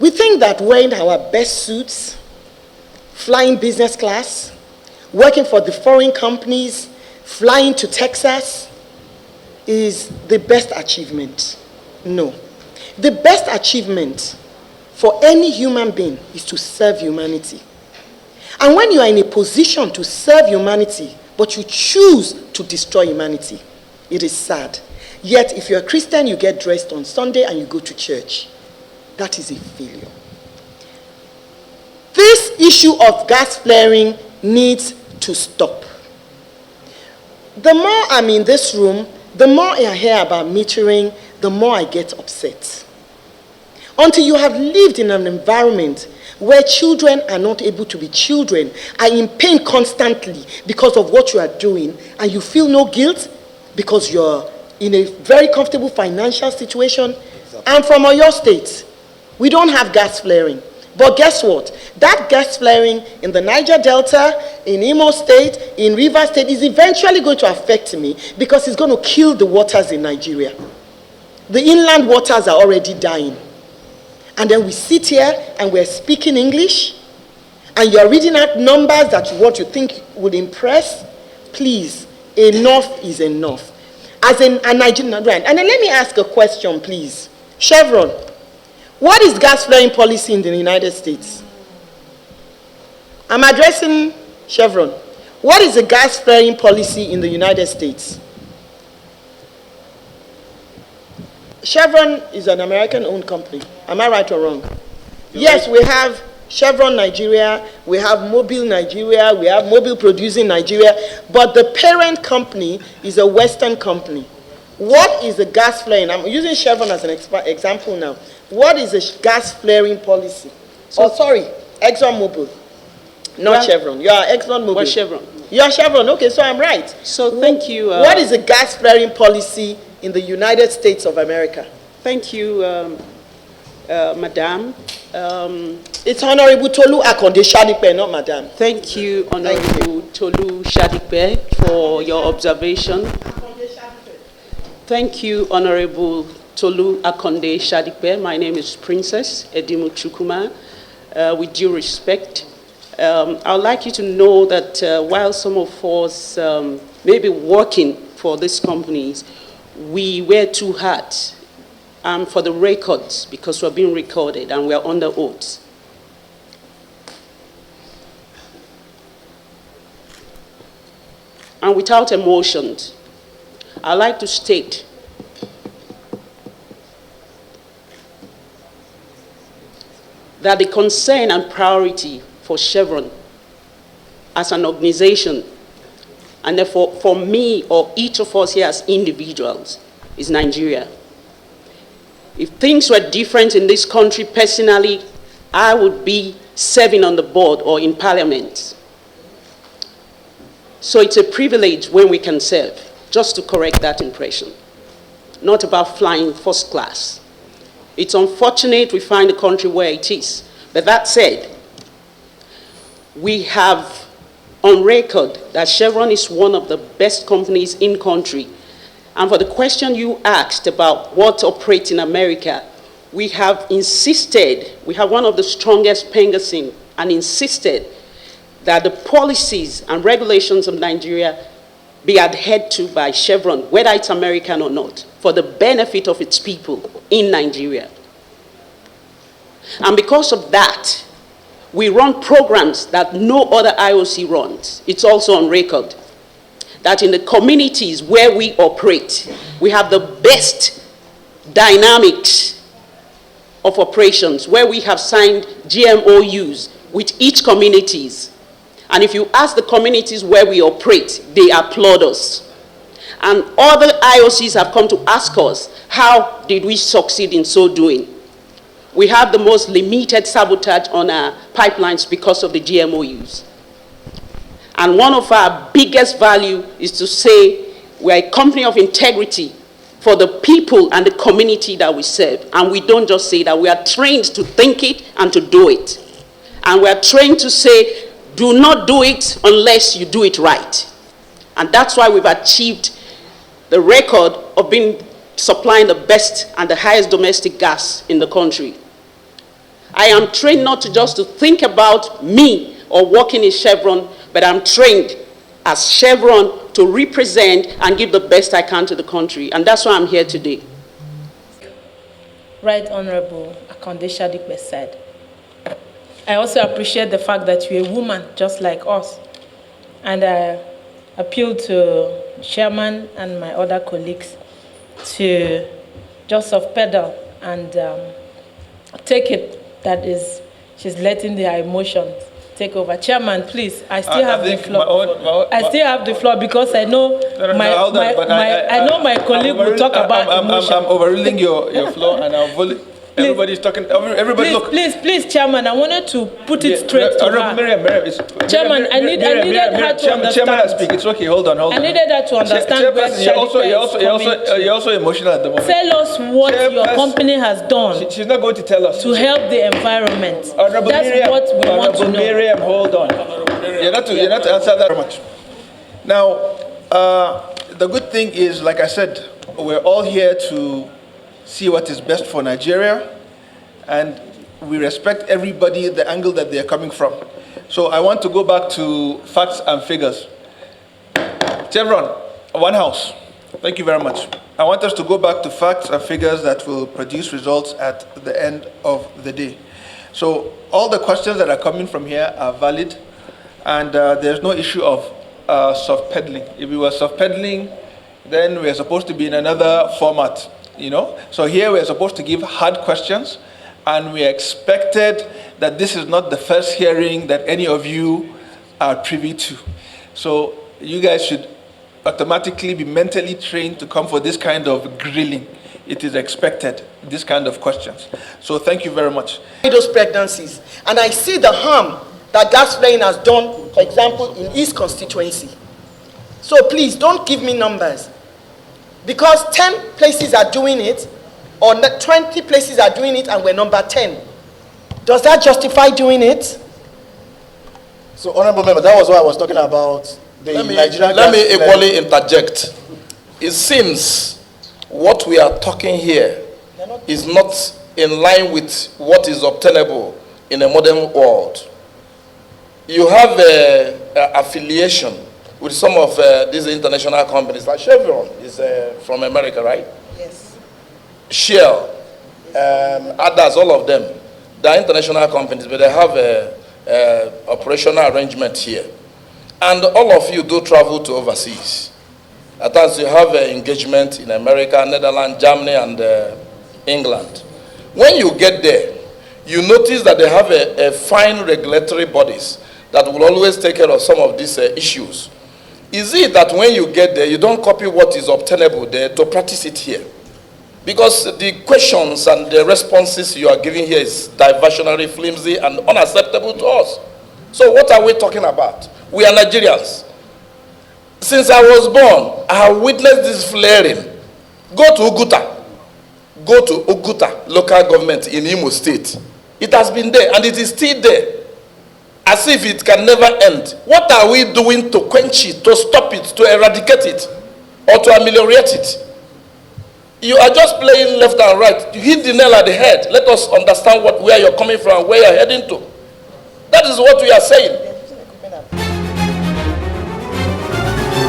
We think that wearing our best suits, flying business class, working for the foreign companies, flying to Texas is the best achievement. No. The best achievement for any human being is to serve humanity. And when you are in a position to serve humanity, but you choose to destroy humanity, it is sad. Yet, if you're a Christian, you get dressed on Sunday and you go to church. That is a failure. This issue of gas flaring needs to stop. The more I'm in this room, the more I hear about metering, the more I get upset. Until you have lived in an environment where children are not able to be children, are in pain constantly because of what you are doing, and you feel no guilt because you're in a very comfortable financial situation. Exactly. I'm from Oyo State. We don't have gas flaring. But guess what? That gas flaring in the Niger Delta, in Imo State, in Rivers State is eventually going to affect me because it's going to kill the waters in Nigeria. The inland waters are already dying. And then we sit here and we're speaking English, and you're reading out numbers that you think would impress. Please, enough is enough. As a Nigerian, and then let me ask a question, please. Chevron, what is gas flaring policy in the United States? I'm addressing Chevron. What is the gas flaring policy in the United States? Chevron is an American-owned company. Am I right or wrong? Yes, we have Chevron Nigeria, we have Mobil Nigeria, we have Mobil Producing Nigeria, but the parent company is a Western company. What is the gas flaring? I'm using Chevron as an example now. What is the gas flaring policy? ExxonMobil, not Chevron. You are ExxonMobil. What Chevron? You are Chevron, okay, so I'm right. So thank you. What is the gas flaring policy in the United States of America? Thank you, Madam. It's Honorable Tolu Akonde Shadipe, not Madam. Thank you, Honorable Tolu Shadipe, for your observation. Thank you, Honorable Tolu Akonde Shadipe. My name is Princess Edimu Chukuma. With due respect, I would like you to know that while some of us may be working for these companies, we wear two hats. For the records, because we're being recorded and we're under oath. And without emotions, I'd like to state that the concern and priority for Chevron as an organization, and therefore for me or each of us here as individuals, is Nigeria. If things were different in this country, personally, I would be serving on the board or in parliament. So it's a privilege when we can serve, just to correct that impression. Not about flying first class. It's unfortunate we find the country where it is. But that said, we have on record that Chevron is one of the best companies in country. And for the question you asked about what operates in America, we have insisted, we have one of the strongest pengasing, and insisted that the policies and regulations of Nigeria be adhered to by Chevron, whether it's American or not, for the benefit of its people in Nigeria. And because of that, we run programs that no other IOC runs. It's also on record that in the communities where we operate, we have the best dynamics of operations, where we have signed GMOUs with each communities. And if you ask the communities where we operate, they applaud us. And other IOCs have come to ask us, how did we succeed in so doing? We have the most limited sabotage on our pipelines because of the GMOUs. And one of our biggest value is to say we're a company of integrity for the people and the community that we serve. And we don't just say that, we are trained to think it and to do it. And we are trained to say, do not do it unless you do it right. And that's why we've achieved the record of being supplying the best and the highest domestic gas in the country. I am trained not to just to think about me or working in Chevron, but I'm trained as Chevron to represent and give the best I can to the country. And that's why I'm here today. Right Honorable Akonde Shadipe said. I also appreciate the fact that you're a woman just like us. And I appeal to Chairman and my other colleagues to just self-pedal and take it that is, she's letting their emotions take over. Chairman, please, I still have the floor. I still have the floor because I know I know my colleague will talk about emotion. I'm overruling your floor, and everybody's talking. Everybody, look. Please, Chairman, I wanted to put it straight to her. Chairman, I needed her to understand. Chairman, speak. It's okay. Hold on. I needed her to understand where you're also emotional at the moment. Tell us what your company has done. She's not going to tell us. To help the environment. Honorable That's Miriam, what we want to know. Miriam, hold on. You're not to answer that very much. Now, the good thing is, like I said, we're all here to see what is best for Nigeria, and we respect everybody, the angle that they're coming from. So I want to go back to facts and figures. Chevron, one house. Thank you very much. I want us to go back to facts and figures that will produce results at the end of the day. So all the questions that are coming from here are valid, and there's no issue of soft peddling. If we were soft peddling, then we're supposed to be in another format. So here we're supposed to give hard questions, and we expected that this is not the first hearing that any of you are privy to. So you guys should automatically be mentally trained to come for this kind of grilling. It is expected, this kind of questions. So thank you very much. Those pregnancies, and I see the harm that gas flaring has done, for example, in East constituency. So please don't give me numbers. Because 10 places are doing it, or 20 places are doing it, and we're number 10. Does that justify doing it? So, Honorable Member, that was what I was talking about. Let me equally interject. It seems what we are talking here is not in line with what is obtainable in a modern world. You have an affiliation with some of these international companies, like Chevron is from America, right? Yes. Shell, others, all of them, they are international companies, but they have a operational arrangement here. And all of you do travel to overseas. At times you have engagement in America, Netherlands, Germany, and England. When you get there, you notice that they have a fine regulatory bodies that will always take care of some of these issues. Is it that when you get there, you don't copy what is obtainable there to practice it here? Because the questions and the responses you are giving here is diversionary, flimsy, and unacceptable to us. So what are we talking about? We are Nigerians. Since I was born, I have witnessed this flaring. Go to Uguta. Go to Uguta local government in Imo State. It has been there, and it is still there. As if it can never end. What are we doing to quench it, to stop it, to eradicate it, or to ameliorate it? You are just playing left and right. You hit the nail at the head. Let us understand where you're coming from, where you're heading to. That is what we are saying.